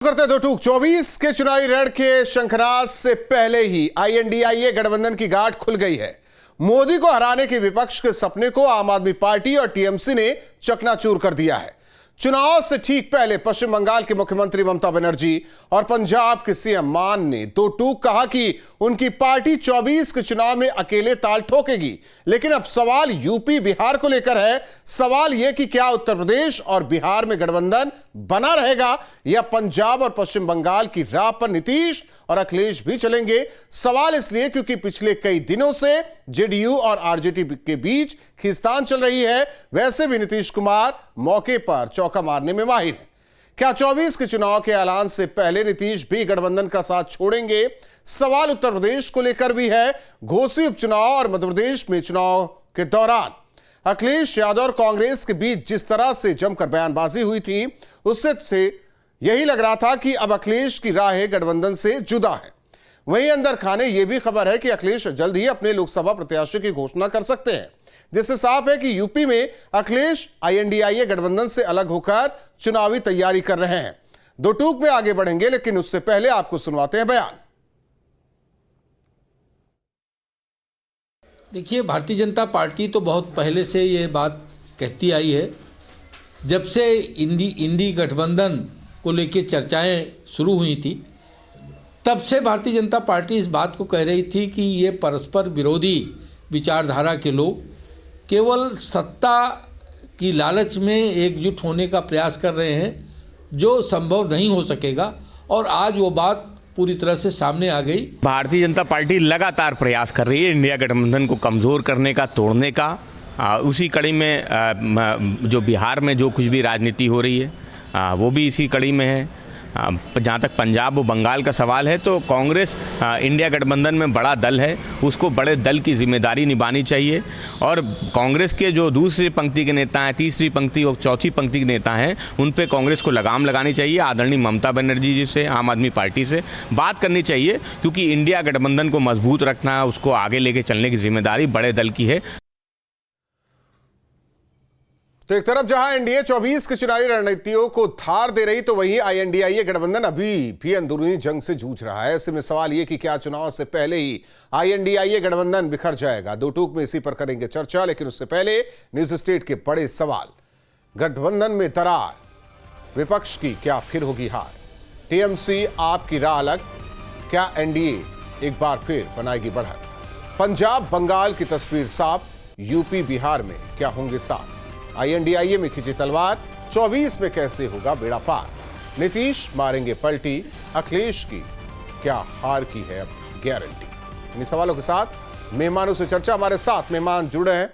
करते दो टूक 24 के चुनावी रण के शंखनाद से पहले ही आईएनडीआईए गठबंधन की गांठ खुल गई है। मोदी को हराने के विपक्ष के सपने को आम आदमी पार्टी और टीएमसी ने चकनाचूर कर दिया है। चुनाव से ठीक पहले पश्चिम बंगाल के मुख्यमंत्री ममता बनर्जी और पंजाब के सीएम मान ने दो टूक कहा कि उनकी पार्टी 24 के चुनाव में अकेले ताल ठोकेगी। लेकिन अब सवाल यूपी बिहार को लेकर है। सवाल यह कि क्या उत्तर प्रदेश और बिहार में गठबंधन बना रहेगा या पंजाब और पश्चिम बंगाल की राह पर नीतीश और अखिलेश भी चलेंगे। सवाल इसलिए क्योंकि पिछले कई दिनों से जेडीयू और आरजेडी के बीच खींचतान चल रही है। वैसे भी नीतीश कुमार मौके पर चौका मारने में माहिर है। क्या 24 के चुनाव के ऐलान से पहले नीतीश भी गठबंधन का साथ छोड़ेंगे? सवाल उत्तर प्रदेश को लेकर भी है। घोसी उपचुनाव और मध्य प्रदेश में चुनाव के दौरान अखिलेश यादव और कांग्रेस के बीच जिस तरह से जमकर बयानबाजी हुई थी, उससे यही लग रहा था कि अब अखिलेश की राहें गठबंधन से जुदा है। वहीं अंदर खाने यह भी खबर है कि अखिलेश जल्द ही अपने लोकसभा प्रत्याशी की घोषणा कर सकते हैं, जिससे साफ है कि यूपी में अखिलेश आईएनडीआईए गठबंधन से अलग होकर चुनावी तैयारी कर रहे हैं। दो टूक में आगे बढ़ेंगे, लेकिन उससे पहले आपको सुनवाते हैं बयान। देखिए, भारतीय जनता पार्टी तो बहुत पहले से ये बात कहती आई है। जब से इंडी गठबंधन को लेकर चर्चाएं शुरू हुई थी, तब से भारतीय जनता पार्टी इस बात को कह रही थी कि ये परस्पर विरोधी विचारधारा के लोग केवल सत्ता की लालच में एकजुट होने का प्रयास कर रहे हैं, जो संभव नहीं हो सकेगा। और आज वो बात पूरी तरह से सामने आ गई। भारतीय जनता पार्टी लगातार प्रयास कर रही है इंडिया गठबंधन को कमज़ोर करने का, तोड़ने का। उसी कड़ी में जो बिहार में जो कुछ भी राजनीति हो रही है वो भी इसी कड़ी में है। जहाँ तक पंजाब और बंगाल का सवाल है, तो कांग्रेस इंडिया गठबंधन में बड़ा दल है, उसको बड़े दल की जिम्मेदारी निभानी चाहिए। और कांग्रेस के जो दूसरी पंक्ति के नेता हैं, तीसरी पंक्ति और चौथी पंक्ति के नेता हैं, उन पे कांग्रेस को लगाम लगानी चाहिए। आदरणीय ममता बनर्जी जी से, आम आदमी पार्टी से बात करनी चाहिए, क्योंकि इंडिया गठबंधन को मजबूत रखना, उसको आगे लेके चलने की जिम्मेदारी बड़े दल की है। तो एक तरफ जहां एनडीए 24 के चुनावी रणनीतियों को धार दे रही, तो वहीं आईएनडीआईए गठबंधन अभी भी अंदरूनी जंग से जूझ रहा है। ऐसे में सवाल यह कि क्या चुनाव से पहले ही आईएनडीआईए गठबंधन बिखर जाएगा? दो टूक में इसी पर करेंगे चर्चा, लेकिन उससे पहले न्यूज स्टेट के बड़े सवाल। गठबंधन में दरार, विपक्ष की क्या फिर होगी हार? टीएमसी आपकी राह अलग, क्या एनडीए एक बार फिर बनाएगी बढ़त? पंजाब बंगाल की तस्वीर साफ, यूपी बिहार में क्या होंगे साथ? आईएनडीआईए में खिंची तलवार, 24 में कैसे होगा बेड़ा पार? नीतीश मारेंगे पलटी, अखिलेश की क्या हार की है अब गारंटी? इन सवालों के साथ मेहमानों से चर्चा। हमारे साथ मेहमान जुड़े हैं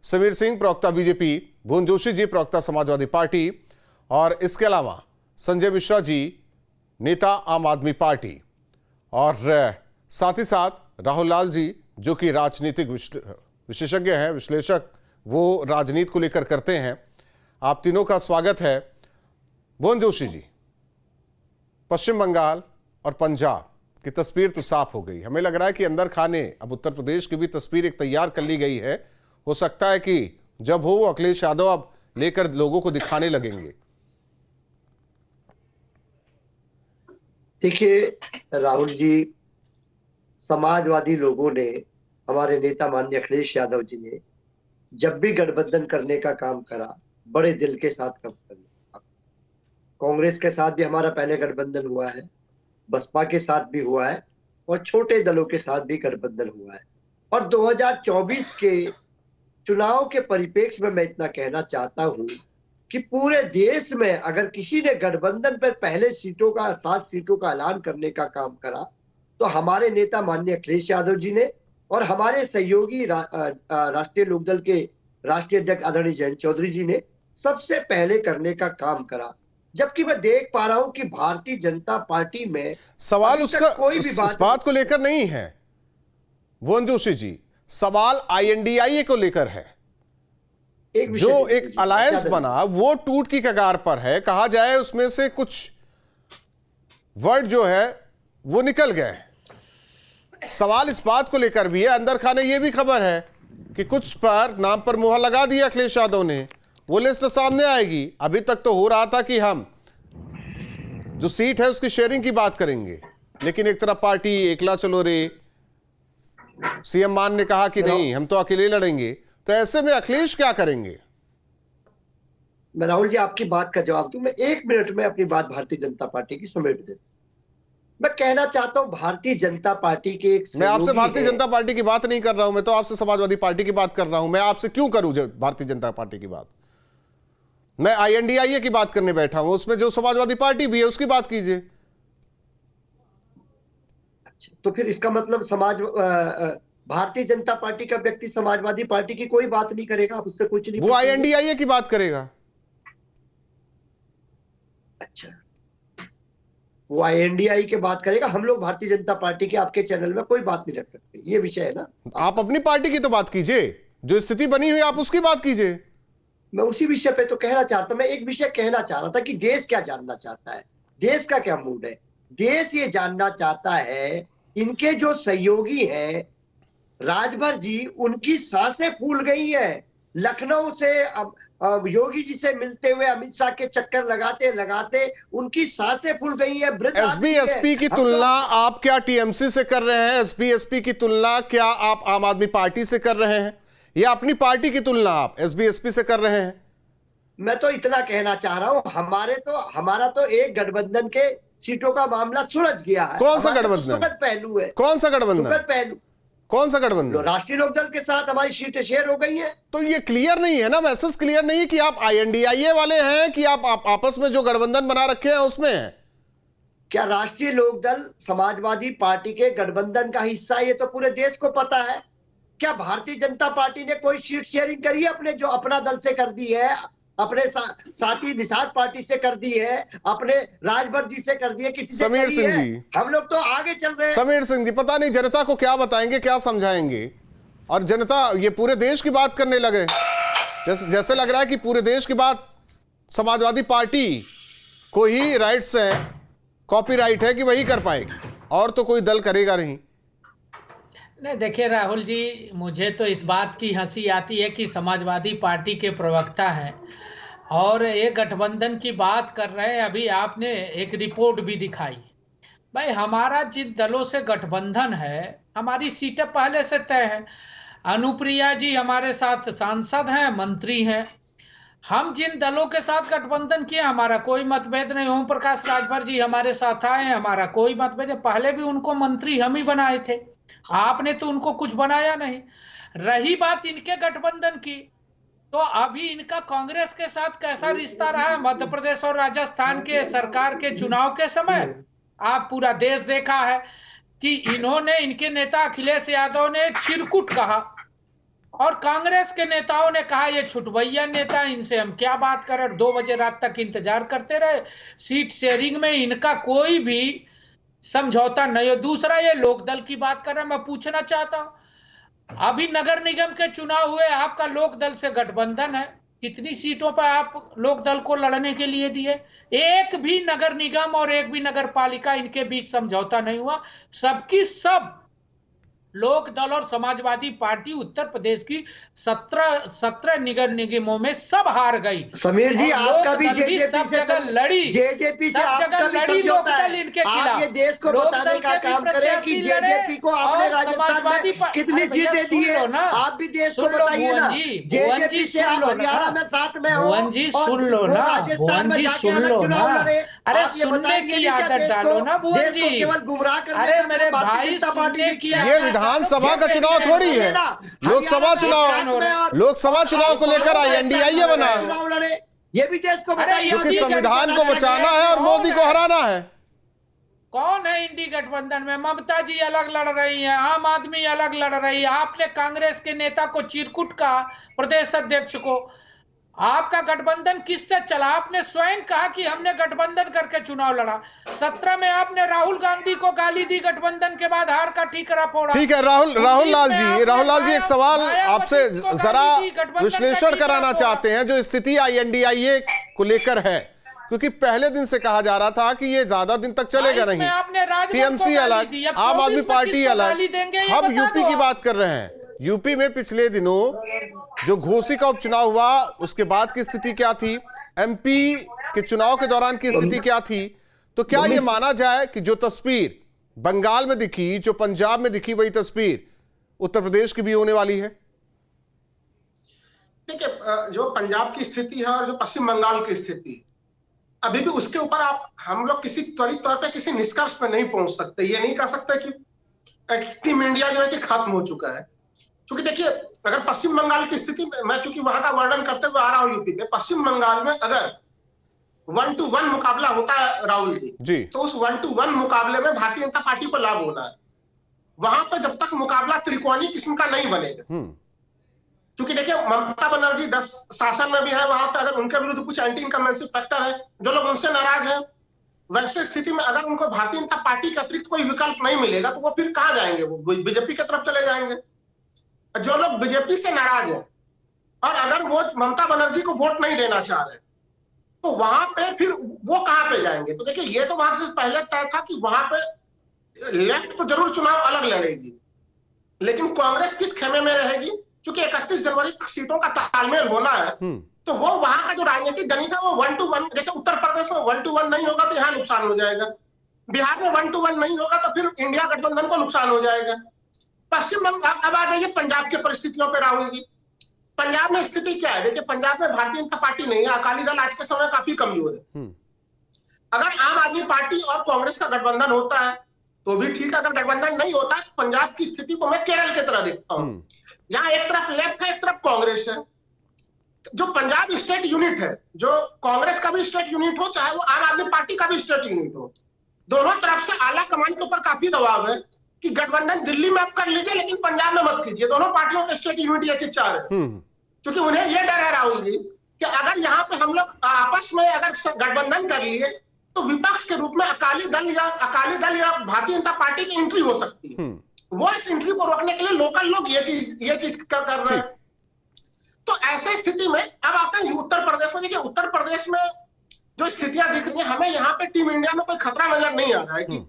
समीर सिंह, प्रवक्ता बीजेपी, भुवन जोशी जी, प्रवक्ता समाजवादी पार्टी, और इसके अलावा संजय मिश्रा जी, नेता आम आदमी पार्टी, और साथ ही साथ राहुल लाल जी, जो कि राजनीतिक विशेषज्ञ हैं, विश्लेषक, वो राजनीति को लेकर करते हैं। आप तीनों का स्वागत है। भुवन जोशी जी, पश्चिम बंगाल और पंजाब की तस्वीर तो साफ हो गई, हमें लग रहा है कि अंदर खाने अब उत्तर प्रदेश की भी तस्वीर एक तैयार कर ली गई है। हो सकता है कि जब हो अखिलेश यादव अब लेकर लोगों को दिखाने लगेंगे। देखिए राहुल जी, समाजवादी लोगों ने, हमारे नेता माननीय अखिलेश यादव जी ने जब भी गठबंधन करने का काम करा, बड़े दिल के साथ काम करने। कांग्रेस के साथ भी हमारा पहले गठबंधन हुआ है, बसपा के साथ भी हुआ है, और छोटे दलों के साथ भी गठबंधन हुआ है। और 2024 के चुनाव के परिप्रेक्ष्य में मैं इतना कहना चाहता हूं कि पूरे देश में अगर किसी ने गठबंधन पर पहले 7 सीटों का ऐलान करने का काम करा, तो हमारे नेता माननीय अखिलेश यादव जी ने, और हमारे सहयोगी राष्ट्रीय लोकदल के राष्ट्रीय अध्यक्ष आदरणीय जयंत चौधरी जी ने सबसे पहले करने का काम करा। जबकि मैं देख पा रहा हूं कि भारतीय जनता पार्टी में सवाल उसका उस बात को लेकर नहीं है भुवन जोशी जी, सवाल आईएनडीआईए को लेकर है। जो एक अलायंस बना वो टूट की कगार पर है, कहा जाए उसमें से कुछ वर्ड जो है वो निकल गए। सवाल इस बात को लेकर भी है, अंदर खाने ये भी खबर है कि कुछ पर नाम पर मुहर लगा दिया अखिलेश यादव ने। वो लिस्ट सामने आएगी। अभी तक तो हो रहा था कि हम जो सीट है उसकी शेयरिंग की बात करेंगे, लेकिन एक तरफ पार्टी एकला चलो रे, सीएम मान ने कहा कि नहीं हम तो अकेले लड़ेंगे, तो ऐसे में अखिलेश क्या करेंगे? मैं राहुल जी आपकी बात का जवाब दूं, मैं 1 मिनट में अपनी बात भारतीय जनता पार्टी की समेट देता हूं। मैं कहना चाहता हूं भारतीय जनता पार्टी के एक मैं आपसे भारतीय जनता पार्टी की बात नहीं कर रहा हूं, मैं तो आपसे समाजवादी पार्टी की बात कर रहा हूं। मैं आपसे क्यों करूं भारतीय जनता पार्टी की बात? मैं INDIA की बात करने बैठा हूं, उसमें जो समाजवादी पार्टी भी है उसकी बात कीजिए। अच्छा, तो फिर इसका मतलब भारतीय जनता पार्टी का व्यक्ति समाजवादी पार्टी की कोई बात नहीं करेगा, आप उससे कुछ नहीं, वो INDIA की बात करेगा। अच्छा, वो INDIA की बात करेगा, हम लोग भारतीय जनता पार्टी के आपके चैनल में कोई बात नहीं रख सकते, ये विषय है ना। आप अपनी पार्टी की तो बात कीजिए, जो स्थिति बनी हुई आप उसकी बात कीजिए। मैं उसी विषय पे तो कहना चाहता हूं। मैं एक विषय कहना चाह रहा था कि देश क्या जानना चाहता है, देश का क्या मूड है। देश ये जानना चाहता है इनके जो सहयोगी हैं राजभर जी, उनकी सांसें फूल गई हैं। लखनऊ से योगी जी से मिलते हुए अमित शाह के चक्कर लगाते लगाते उनकी सांसें फूल गई हैं। SB-SP की तुलना आप क्या TMC से कर रहे हैं? SB-SP की तुलना क्या आप आम आदमी पार्टी से कर रहे हैं, या अपनी पार्टी की तुलना आप SB-SP से कर रहे हैं? मैं तो इतना कहना चाह रहा हूं, हमारा तो एक गठबंधन के सीटों का मामला सुलझ गया है। कौन सा गठबंधन? सुखद पहलू है। कौन सा गठबंधन? सुखद पहलू। कौन सा गठबंधन? राष्ट्रीय लोकदल के साथ हमारी सीटें शेयर हो गई हैं। तो ये क्लियर नहीं है ना, मैसेज क्लियर नहीं है कि आप INDIA वाले हैं कि आप आपस में जो गठबंधन बना रखे हैं उसमें हैं। क्या राष्ट्रीय लोकदल समाजवादी पार्टी के गठबंधन का हिस्सा है? ये तो पूरे देश को पता है। क्या भारतीय जनता पार्टी ने कोई सीट शेयरिंग करी है अपने, जो अपना दल से कर दी है, अपने साथी निषाद पार्टी से कर दी है, अपने राजभर जी से कर दी है, किसी से समीर करी सिंह है? जी, हम लोग तो आगे चल रहे हैं। समीर सिंह जी, पता नहीं जनता को क्या बताएंगे, क्या समझाएंगे, और जनता ये पूरे देश की बात करने लगे। जैसे लग रहा है कि पूरे देश की बात समाजवादी पार्टी को ही राइट्स है, कॉपीराइट है कि वही कर पाएगी, और तो कोई दल करेगा नहीं। नहीं, देखिए राहुल जी, मुझे तो इस बात की हंसी आती है कि समाजवादी पार्टी के प्रवक्ता हैं और एक गठबंधन की बात कर रहे हैं। अभी आपने एक रिपोर्ट भी दिखाई। भाई, हमारा जिन दलों से गठबंधन है, हमारी सीटें पहले से तय है। अनुप्रिया जी हमारे साथ सांसद हैं, मंत्री हैं। हम जिन दलों के साथ गठबंधन किए, हमारा कोई मतभेद नहीं। ओम प्रकाश राजभर जी हमारे साथ आए हैं, हमारा कोई मतभेद है। पहले भी उनको मंत्री हम ही बनाए थे, आपने तो उनको कुछ बनाया नहीं। रही बात इनके गठबंधन की, तो अभी इनका कांग्रेस के साथ कैसा रिश्ता रहा है मध्य प्रदेश और राजस्थान के सरकार के चुनाव के समय, आप पूरा देश देखा है कि इन्होंने, इनके नेता अखिलेश यादव ने चिरकुट कहा और कांग्रेस के नेताओं ने कहा ये छुटभैया नेता, इनसे हम क्या बात करें। 2 बजे रात तक इंतजार करते रहे। सीट शेयरिंग में इनका कोई भी समझौता नहीं हो। दूसरा, ये लोकदल की बात कर रहे हैं, मैं पूछना चाहता हूं, अभी नगर निगम के चुनाव हुए, आपका लोकदल से गठबंधन है, कितनी सीटों पर आप लोकदल को लड़ने के लिए दिए? एक भी नगर निगम और एक भी नगर पालिका इनके बीच समझौता नहीं हुआ। सबकी सब लोकदल और समाजवादी पार्टी उत्तर प्रदेश की 17 निगर निगमों में सब हार गई। समीर जी, आपका भी सब जगह लड़ी, जेजेपी से सब जगह लड़ी लोकदल इनके खिलाफ। आप ये देश को बताने का काम करें कि जेजेपी को आपने राजस्थान में कितनी सीटें दी है, आप भी देश को बताइए ना। जेजेपी से आप हरियाणा में 7 में हो, भुवन जी सुन लो ना, भुवन जी सुन लो ना, अरे सुनने की आदत डालो ना भुवन जी। केवल गुमराह करने अरे मेरे भाई, सुनने की विधानसभा का चुनाव थोड़ी है, लोकसभा चुनाव को लेकर INDIA बना है, ये भी देश को बताइए, क्योंकि संविधान को बचाना है और मोदी को हराना है। कौन है इंडी गठबंधन में? ममता जी अलग लड़ रही हैं, आम आदमी अलग लड़ रही है। आपने कांग्रेस के नेता को चिरकुट कहा, प्रदेश अध्यक्ष को। आपका गठबंधन किससे चला? आपने स्वयं कहा कि हमने गठबंधन करके चुनाव लड़ा। 17 में आपने राहुल गांधी को गाली दी, गठबंधन के बाद हार का ठीकरा फोड़ा। ठीक है राहुल लाल जी, एक सवाल आपसे जरा विश्लेषण कराना चाहते हैं, जो स्थिति INDIA को लेकर है, क्योंकि पहले दिन से कहा जा रहा था कि ये ज्यादा दिन तक चलेगा नहीं। TMC अलग, आम आदमी पार्टी अलग, हम यूपी की बात कर रहे हैं। यूपी में पिछले दिनों जो घोसी का उपचुनाव हुआ, उसके बाद की स्थिति क्या थी, MP के चुनाव के दौरान की स्थिति क्या थी, तो क्या ये माना जाए कि जो तस्वीर बंगाल में दिखी, जो पंजाब में दिखी, वही तस्वीर उत्तर प्रदेश की भी होने वाली है? देखिए, जो पंजाब की स्थिति है और जो पश्चिम बंगाल की स्थिति है, अभी भी उसके ऊपर हम लोग किसी त्वरित तौर पे किसी निष्कर्ष पे नहीं पहुंच सकते। ये नहीं कह सकते कि टीम इंडिया जो है कि खत्म हो चुका है, क्योंकि देखिए अगर पश्चिम बंगाल की स्थिति, मैं चूंकि वहां का वर्णन करते हुए आ रहा हूं यूपी पे, पश्चिम बंगाल में अगर 1-to-1 मुकाबला होता है राहुल जी, तो उस 1-to-1 मुकाबले में भारतीय जनता पार्टी को लाभ होना है। वहां पे जब तक मुकाबला त्रिकोणीय किस्म का नहीं बनेगा, क्योंकि देखिए ममता बनर्जी 10 शासन में भी है, वहां पे अगर उनके विरुद्ध कुछ एंटी इनकम्बेंसी फैक्टर है, जो लोग उनसे नाराज हैं, वैसे स्थिति में अगर उनको भारतीय जनता पार्टी के अतिरिक्त कोई विकल्प नहीं मिलेगा तो वो फिर कहां जाएंगे? वो बीजेपी की तरफ चले जाएंगे। जो लोग बीजेपी से नाराज हैं और अगर वो ममता बनर्जी को वोट नहीं देना चाह रहे तो वहां पे फिर वो कहां पे जाएंगे? तो देखिए ये तो वहां से पहले तय था कि वहां पे लेफ्ट तो जरूर चुनाव अलग लड़ेगी, लेकिन कांग्रेस किस खेमे में रहेगी? क्योंकि 31 जनवरी तक सीटों का तालमेल होना है, तो वो वहां का जो राजनीतिक गणित है वो 1-to-1, जैसे उत्तर प्रदेश में 1-to-1 नहीं होगा तो यहाँ नुकसान हो जाएगा, बिहार में 1-to-1 नहीं होगा तो फिर इंडिया गठबंधन को नुकसान हो जाएगा। पश्चिम बंगाल, अब आ जाइए पंजाब की परिस्थितियों पर राहुल जी। पंजाब में स्थिति क्या है? देखिए पंजाब में भारतीय जनता पार्टी नहीं है, अकाली दल आज के समय काफी कमजोर है। अगर आम आदमी पार्टी और कांग्रेस का गठबंधन होता है तो भी ठीक है, अगर गठबंधन नहीं होता है तो पंजाब की स्थिति को मैं केरल की तरह देखता हूँ, जहां एक तरफ लेफ्ट है, एक तरफ कांग्रेस है। जो पंजाब स्टेट यूनिट है, जो कांग्रेस का भी स्टेट यूनिट हो, चाहे वो आम आदमी पार्टी का भी स्टेट यूनिट हो, दोनों तरफ से आला कमान के ऊपर काफी दबाव है कि गठबंधन दिल्ली में आप कर लीजिए लेकिन पंजाब में मत कीजिए। दोनों पार्टियों के स्टेट यूनिट ये चीज चाह रहे हैं, क्योंकि उन्हें यह डर है राहुल जी कि अगर यहाँ पे हम लोग आपस में अगर गठबंधन कर लिए तो विपक्ष के रूप में अकाली दल या भारतीय जनता पार्टी की एंट्री हो सकती है। वो इस एंट्री को रोकने के लिए लोकल लोग ये चीज कर रहे हैं। तो ऐसे स्थिति में अब आते हैं उत्तर प्रदेश में। देखिए उत्तर प्रदेश में जो स्थितियां दिख रही है, हमें यहाँ पे टीम इंडिया में कोई खतरा नजर नहीं आ रहा है। कि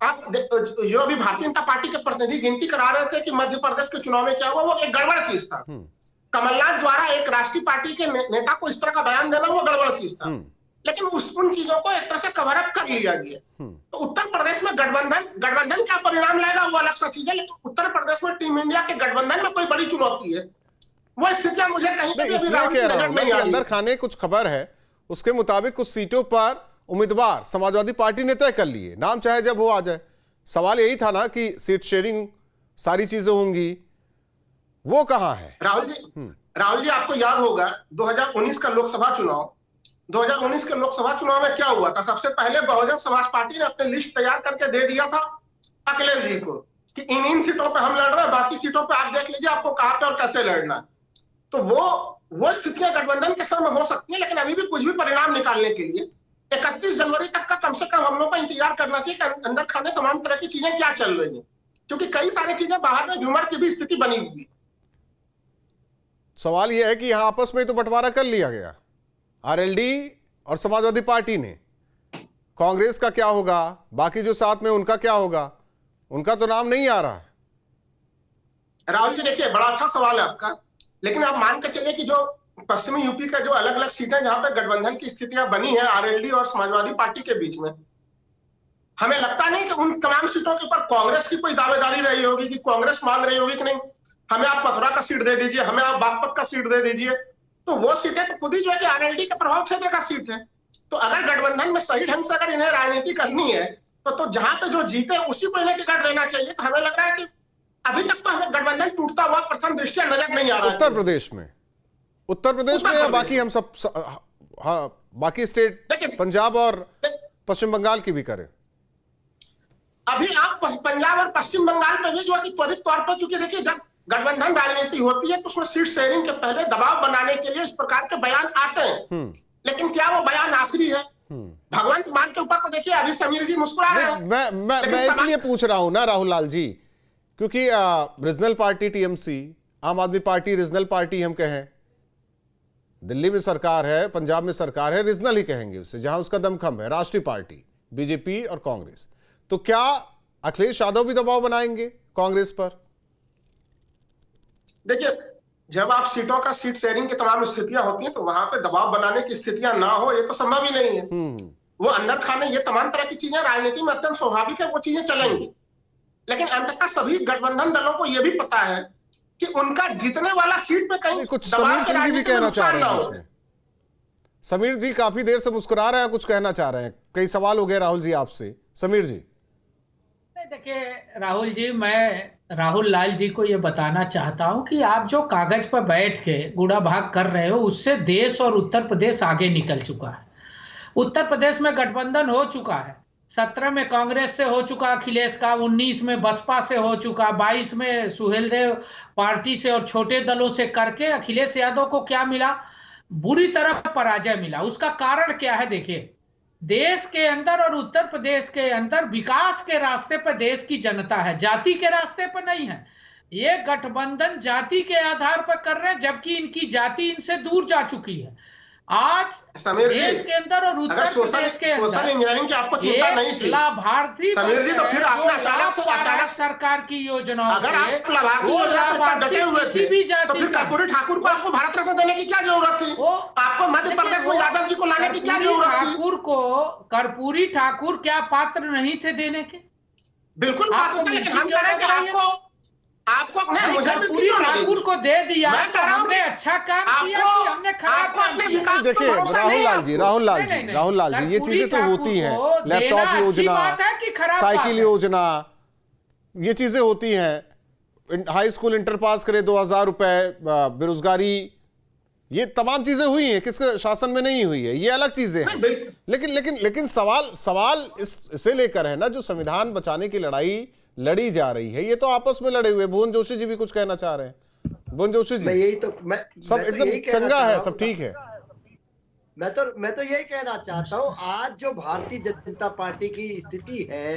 आप जो अभी भारतीय जनता पार्टी के प्रतिनिधि गिनती करा रहे थे कि मध्य प्रदेश के चुनाव में क्या हुआ, वो एक गड़बड़ चीज था। कमलनाथ द्वारा एक राष्ट्रीय पार्टी के नेता को इस तरह का बयान देना वो गड़बड़ चीज था, लेकिन उन चीजों को एक तरह से कवर अप कर लिया गया। तो उत्तर प्रदेश में गठबंधन क्या परिणाम लाएगा वो अलग सा चीज है, लेकिन उत्तर प्रदेश में टीम इंडिया के गठबंधन में कोई बड़ी चुनौती है। वो स्थितियां मुझे कहीं पे भी नजर नहीं आ रही। अंदर खाने कुछ खबर है, उसके मुताबिक कुछ सीटों पर उम्मीदवार समाजवादी पार्टी ने तय कर लिए, नाम चाहे जब वो आ जाए। सवाल यही था ना कि सीट शेयरिंग सारी चीजें होंगी, वो कहां है? राहुल जी आपको याद होगा 2019 का लोकसभा चुनाव, 2019 के लोकसभा चुनाव में क्या हुआ था? सबसे पहले बहुजन समाज पार्टी ने अपनी लिस्ट तैयार करके दे दिया था अखिलेश जी को कि इन सीटों पे हम लड़ रहे हैं, बाकी सीटों पे आप देख लीजिए आपको कहां पे और कैसे लड़ना है। तो वो स्थितियां गठबंधन के समय हो सकती है, लेकिन अभी भी कुछ भी परिणाम निकालने के लिए 31 जनवरी तक का कम से कम हम लोग को इंतजार करना चाहिए कि अंदर खाने तमाम तरह की चीजें क्या चल रही है, क्योंकि कई सारी चीजें बाहर में ह्यूमर की भी स्थिति बनी हुई है। सवाल यह है कि यहां आपस में तो बंटवारा कर लिया गया, आरएलडी और समाजवादी पार्टी ने। कांग्रेस का क्या होगा, बाकी जो साथ में उनका क्या होगा, उनका तो नाम नहीं आ रहा है। राहुल जी देखिए बड़ा अच्छा सवाल है आपका, लेकिन आप मान के चलिए कि जो पश्चिमी यूपी का जो अलग अलग सीटें जहां पे गठबंधन की स्थितियां बनी है आरएलडी और समाजवादी पार्टी के बीच में, हमें लगता नहीं कि उन तमाम सीटों के ऊपर कांग्रेस की कोई दावेदारी रही होगी कि कांग्रेस मांग रही होगी कि नहीं हमें आप मथुरा का सीट दे दीजिए, हमें आप बागपत का सीट दे दीजिए। तो वो सीटें तो खुद ही जो है कि आरएलडी के प्रभाव क्षेत्र का सीट है। तो अगर गठबंधन में सही ढंग से अगर इन्हें राजनीति करनी है तो जहां पे जो जीते उसी को इन्हें टिकट देना चाहिए। तो हमें लग रहा है कि अभी तक तो हमें गठबंधन टूटता हुआ प्रथम दृष्टिया नजर नहीं आ रहा है। उत्तर प्रदेश में या बाकी हम सब बाकी स्टेट पंजाब और पश्चिम बंगाल की भी करें? अभी आप पंजाब और पश्चिम बंगाल पे भी जो है कि त्वरित तौर पर, चूंकि देखिए जब गठबंधन राजनीति होती है तो उसमें सीट शेयरिंग के पहले दबाव बनाने के लिए इस प्रकार के बयान आते हैं, लेकिन क्या वो बयान आखिरी है? भगवंत मान के ऊपर तो देखिए अभी समीर जी मुस्कुरा रहे हैं। मैं इसलिए पूछ रहा हूं ना राहुल लाल जी, क्योंकि रीजनल पार्टी टीएमसी, आम आदमी पार्टी रीजनल पार्टी हम कहें, दिल्ली में सरकार है, पंजाब में सरकार है, रीजनल ही कहेंगे उसे, जहां उसका दमखम है राष्ट्रीय पार्टी बीजेपी और कांग्रेस। तो क्या अखिलेश यादव भी दबाव बनाएंगे कांग्रेस पर? देखिए जब आप सीटों का सीट शेयरिंग की तमाम स्थितियां होती हैं तो वहां पे दबाव बनाने की स्थितियां ना हो ये तो संभव ही नहीं है। वो अंदर खाने, ये तमाम तरह की चीजें राजनीति में अत्यंत स्वाभाविक है, वो चीजें चलेंगी। लेकिन अंततः सभी गठबंधन दलों को यह भी पता है कि उनका जीतने वाला सीट पे कहीं कुछ दबाव समीर के सिंह जी भी राजनीति में कहना चाह नुकसान रहे ना हैं हो। इसमें। समीर जी काफी देर से मुस्कुरा रहे हैं, कुछ कहना चाह रहे हैं, कई सवाल हो गए राहुल जी आपसे। समीर जी। नहीं, देखिए राहुल जी, मैं राहुल लाल जी को ये बताना चाहता हूं कि आप जो कागज पर बैठ के गुड़ा भाग कर रहे हो, उससे देश और उत्तर प्रदेश आगे निकल चुका है। उत्तर प्रदेश में गठबंधन हो चुका है, 17 में कांग्रेस से हो चुका अखिलेश का, 19 में बसपा से हो चुका, 22 में सुहेलदेव पार्टी से और छोटे दलों से करके अखिलेश यादव को क्या मिला? बुरी तरह पराजय मिला। उसका कारण क्या है? देखिए, देश के अंदर और उत्तर प्रदेश के अंदर विकास के रास्ते पर देश की जनता है, जाति के रास्ते पर नहीं है। ये गठबंधन जाति के आधार पर कर रहे हैं, जबकि इनकी जाति इनसे दूर जा चुकी है। आज समीर जी, देश के अंदर और उत्तर प्रदेश के अंदर सोशल इंजीनियरिंग की आपको चिंता नहीं थी लाभार्थी समीर जी, तो फिर आपने अचानक सरकार की योजनाओं अगर आप लाभार्थी योजना पे इतना डटे हुए थे तो फिर कर्पूरी ठाकुर को आपको भारत रत्न देने की क्या जरूरत थी? आपको मध्य प्रदेश में यादव जी को लाने की क्या जरूरत थी? कर्पूरी ठाकुर क्या पात्र नहीं थे देने के? बिल्कुल पात्र थे, लेकिन हम कह रहे हैं कि आपको नहीं, मुझे कर्पूरी ठाकुर को दे दिया तो हमने अच्छा काम किया कि हमने खराब काम किया? देखिए राहुल लाल जी, ये चीजें तो होती हैं, लैपटॉप योजना, साइकिल योजना, ये चीजें होती हैं। हाई स्कूल इंटर पास करे 2000 रुपए, बेरोजगारी, ये तमाम चीजें हुई हैं, किसके शासन में नहीं हुई है, ये अलग चीजें हैं। लेकिन सवाल इसे लेकर है ना, जो संविधान बचाने की लड़ाई लड़ी जा रही है, ये तो आपस में लड़े हुए। भुवन जोशी जी भी कुछ कहना चाह रहे हैं। भुवन जोशी जी, सब एकदम चंगा है, सब ठीक है। मैं तो यही कहना चाहता हूँ, आज जो भारतीय जनता पार्टी की स्थिति है,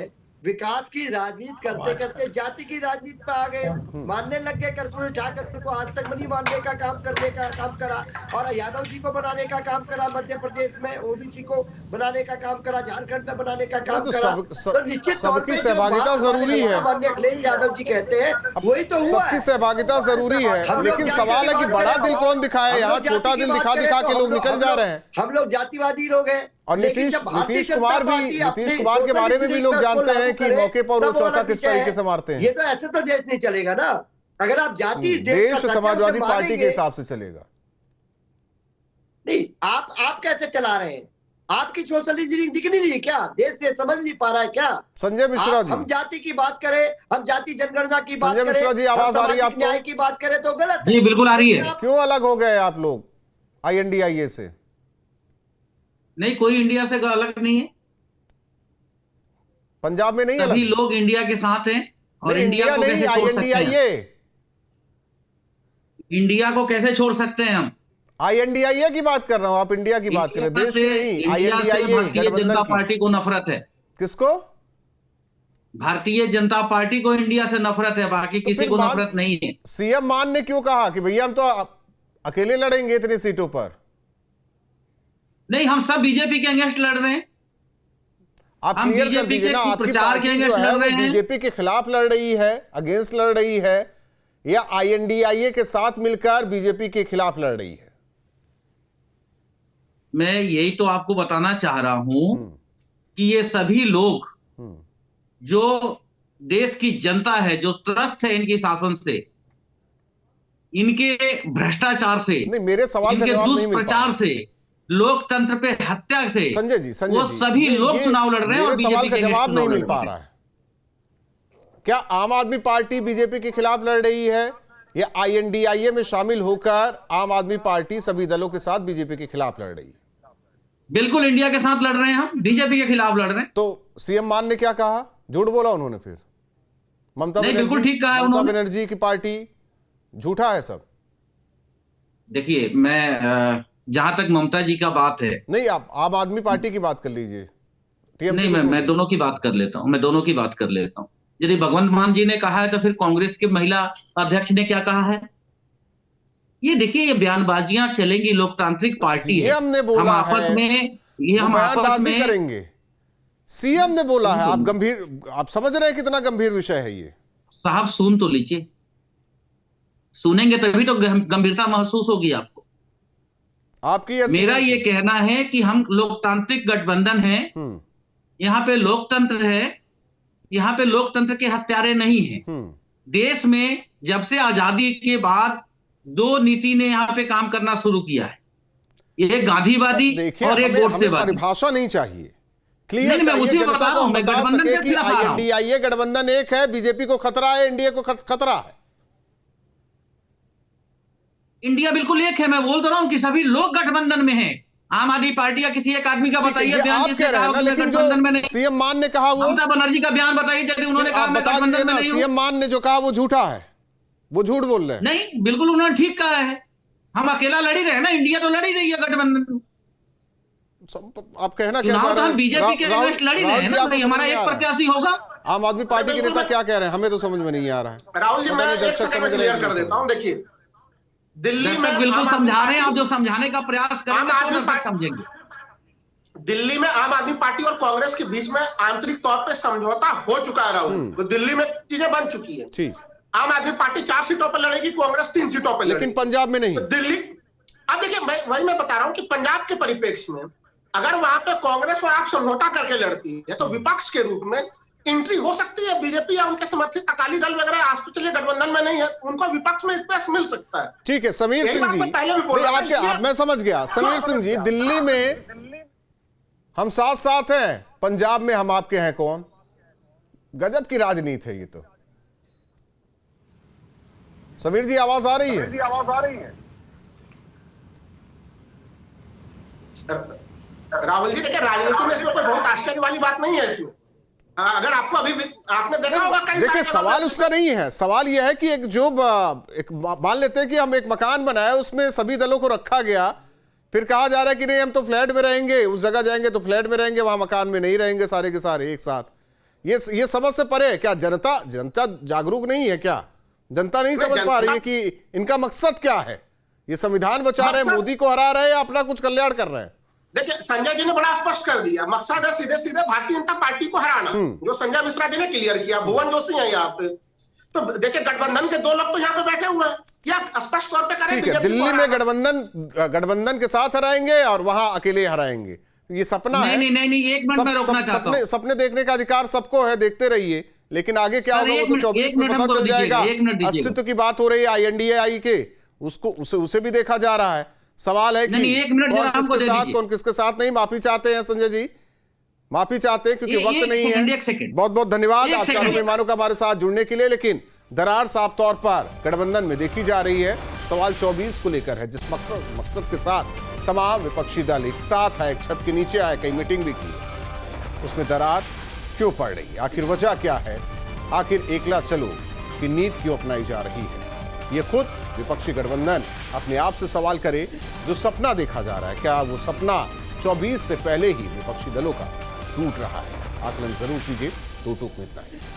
विकास की राजनीति करते करते जाति की राजनीति पे आ गए, मानने लग गए। कर्पूरी ठाकुर को आज तक नहीं मानने का काम करा, और यादव जी को बनाने का काम करा, मध्य प्रदेश में ओबीसी को बनाने का काम करा, झारखंड में बनाने का काम करा। तो निश्चित सबकी सहभागिता जरूरी है। अखिलेश यादव जी कहते हैं वही तो हुआ, सबकी सहभागिता जरूरी है, लेकिन सवाल है कि बड़ा दिल कौन दिखाए? यहाँ छोटा दिल दिखा के लोग निकल जा रहे हैं। हम लोग जातिवादी लोग हैं। और नीतीश कुमार के बारे में भी लोग जानते हैं कि मौके पर वो चौका किस तरीके से मारते हैं। ये तो ऐसे तो देश नहीं चलेगा ना, अगर आप जाति देश समाजवादी पार्टी के हिसाब से चलेगा नहीं। आप कैसे चला रहे हैं? आपकी सोशल इंजीनियरिंग दिख नहीं रही क्या? देश से समझ नहीं पा रहा है क्या? संजय मिश्रा जी, हम जाति की बात करें, हम जाति जनगणना की बात करें, संजय मिश्रा जी, आवाज आ रही है आपको? न्याय की बात करें तो गलत है। जी बिल्कुल आ रही है। क्यों अलग हो गए आप लोग INDIA से? नहीं, कोई इंडिया से अलग नहीं है, पंजाब में नहीं, सभी लोग इंडिया के साथ हैं। और इंडिया को कैसे छोड़ सकते हैं? इंडिया को कैसे छोड़ सकते हैं हम? INDIA की बात कर रहा हूं, आप इंडिया की बात करें, देश की नहीं। इंडिया से भारतीय जनता पार्टी को नफरत है। किसको? भारतीय जनता पार्टी को इंडिया से नफरत है, बाकी किसी को नफरत नहीं है। CM मान ने क्यों कहा कि भैया हम तो अकेले लड़ेंगे इतनी सीटों पर? नहीं, हम सब बीजेपी के अगेंस्ट लड़ रहे हैं। आप क्लियर कर दीजिए ना, आपकी पार्टी जो है वो बीजेपी के खिलाफ लड़ रही है, अगेंस्ट लड़ रही है, या INDIA के साथ मिलकर बीजेपी के खिलाफ लड़ रही है? मैं यही तो आपको बताना चाह रहा हूं कि ये सभी लोग जो देश की जनता है, जो त्रस्त है इनके शासन से, इनके भ्रष्टाचार से, नहीं, मेरे सवाल का जवाब नहीं मिल पा रहा। दुष्प्रचार से, लोकतंत्र पे हत्या से, संजय जी, वो सभी लोग चुनाव लड़ रहे हैं और सवाल का जवाब नहीं मिल पा रहा है। क्या आम आदमी पार्टी बीजेपी के खिलाफ लड़ रही है, या INDIA में शामिल होकर आम आदमी पार्टी सभी दलों के साथ बीजेपी के खिलाफ लड़ रही है? बिल्कुल इंडिया के साथ लड़ रहे हैं, हम बीजेपी के खिलाफ लड़ रहे हैं। तो CM मान ने क्या कहा? झूठ बोला उन्होंने? फिर ममता बिल्कुल ठीक कहा ममता बनर्जी की पार्टी झूठा है सब? देखिए, मैं जहां तक ममता जी का बात है, नहीं, आप आम आदमी पार्टी की बात कर लीजिए। नहीं, मैं दोनों की बात कर लेता हूं। यदि भगवंत मान जी ने कहा है तो फिर कांग्रेस के महिला अध्यक्ष ने क्या कहा है? ये देखिए, ये बयानबाजियां चलेंगी, लोकतांत्रिक पार्टी है। हमने बोला हम आपस में बयानबाजी करेंगे। CM ने बोला है, आप समझ रहे हैं कितना गंभीर विषय है ये? साहब सुन तो लीजिए, सुनेंगे तभी तो गंभीरता महसूस होगी आपको। आपकी मेरा ये कहना है कि हम लोकतांत्रिक गठबंधन है, यहाँ पे लोकतंत्र है, यहाँ पे लोकतंत्र के हत्यारे नहीं है। देश में जब से आजादी के बाद दो नीति ने यहाँ पे काम करना शुरू किया है, एक गांधीवादी और एक गोडसेवादी। परिभाषा नहीं चाहिए, क्लियर नहीं, मैं चाहिए, उसी को जनता बता रहा को हूं, मैं बता गठबंधन सके के कि खिलाफ आ रहा हूं। INDIA गठबंधन एक है, बीजेपी को खतरा है, एनडीए को खतरा है। इंडिया बिल्कुल एक है, मैं बोल तो रहा हूं कि सभी लोग गठबंधन में हैं। आम आदमी पार्टी या किसी एक आदमी का बताइए बयान आप जिसने कह रहे कहा हैं ना, कि मैं लेकिन गठबंधन में जो नहीं। सीएम मान ने कहा, वो ममता बनर्जी का बयान बताइए जब उन्होंने कहा आप मैं बता गठबंधन दीजिए में ना, नहीं हूं। सीएम मान ने जो कहा वो झूठा है, वो झूठ बोल रहे हैं। नहीं, बिल्कुल उन्होंने ठीक कहा है, हम अकेला लड़ ही रहे हैं ना, इंडिया तो लड़ ही रही है गठबंधन में। आप कहना क्या चाह चुनाव तो रहे हम हैं? बीजेपी के अगेंस्ट लड़ ही रहे हैं ना भाई, हमारा एक प्रत्याशी होगा। आम आदमी पार्टी के नेता क्या कह रहे हैं, हमें तो समझ में नहीं आ रहा है। राहुल जी, मैं एक सेकंड में क्लियर कर देता हूं। देखिए, दिल्ली में बिल्कुल समझा रहे हैं, आप जो समझाने का प्रयास करेंगे तो दर्शक समझेंगे। दिल्ली में आम आदमी पार्टी और कांग्रेस के बीच में आंतरिक तौर पे समझौता हो चुका है राहुल, तो दिल्ली में चीजें बन चुकी है। ठीक, आम आदमी पार्टी 4 सीटों पर लड़ेगी, कांग्रेस 3 सीटों पर लड़ेगी, लेकिन पंजाब में नहीं। तो दिल्ली, अब देखिए वही मैं बता रहा हूं कि पंजाब के परिप्रेक्ष्य में अगर वहां पे कांग्रेस और आप समझौता करके लड़ती है तो विपक्ष के रूप में एंट्री हो सकती है बीजेपी या उनके समर्थित अकाली दल वगैरह। आज तो चलिए गठबंधन में नहीं है, उनको विपक्ष में स्पेस मिल सकता है। ठीक है, समीर सिंह जी, मैं समझ गया। समीर सिंह जी, दिल्ली में हम साथ साथ हैं, पंजाब में हम आपके हैं कौन? गजब की राजनीति है ये तो। समीर जी, आवाज आ रही है? राहुल जी, देखिए राजनीति में इसमें कोई बहुत आश्चर्य वाली बात नहीं है। इसमें अगर आपको अभी आपने देखा होगा, देखिए सवाल उसका नहीं है, सवाल यह है कि एक मान लेते हैं कि हम एक मकान बनाए, उसमें सभी दलों को रखा गया, फिर कहा जा रहा है कि नहीं हम तो फ्लैट में रहेंगे, उस जगह जाएंगे तो फ्लैट में रहेंगे, वहां मकान में नहीं रहेंगे सारे के सारे एक साथ। ये समझ से परे है क्या? जनता जागरूक नहीं है क्या? जनता नहीं समझ पा रही है कि इनका मकसद क्या है? ये संविधान बचा रहे हैं, मोदी को हरा रहे हैं, या अपना कुछ कल्याण कर रहे हैं? देखिए, संजय जी ने बड़ा स्पष्ट कर दिया, मकसद है सीधे सीधे भारतीय जनता पार्टी को हराना, जो संजय मिश्रा जी ने क्लियर किया। भुवन जोशी है यहाँ पे। तो देखिए, गठबंधन के 2 लोग तो यहाँ पे बैठे हुए हैं, क्या स्पष्ट तौर पे करें? ठीक है, दिल्ली में गठबंधन के साथ हराएंगे और वहां अकेले हराएंगे, ये सपना है। नहीं, एक मिनट में रोकना चाहता हूं। सपने देखने का अधिकार सबको है, देखते रहिए, लेकिन आगे क्या होगा वो तो 24 में पता चल जाएगा। अस्तित्व की बात हो रही है INDIA के, उसे भी देखा जा रहा है। सवाल है कि कौन किसके साथ नहीं। माफी चाहते हैं संजय जी, माफी चाहते हैं क्योंकि वक्त नहीं है। बहुत बहुत धन्यवाद आप चारों मेहमानों का हमारे साथ जुड़ने के लिए। लेकिन दरार साफ तौर पर गठबंधन में देखी जा रही है। सवाल 24 को लेकर है, जिस मकसद के साथ तमाम विपक्षी दल एक साथ आए, एक छत के नीचे आए, कई मीटिंग भी की, उसमें दरार क्यों पड़ रही है? आखिर वजह क्या है? आखिर एकला चलो की नीति क्यों अपनाई जा रही है? ये खुद विपक्षी गठबंधन अपने आप से सवाल करे। जो सपना देखा जा रहा है, क्या वो सपना 24 से पहले ही विपक्षी दलों का टूट रहा है? आकलन जरूर कीजिए। टूक में इतना ही।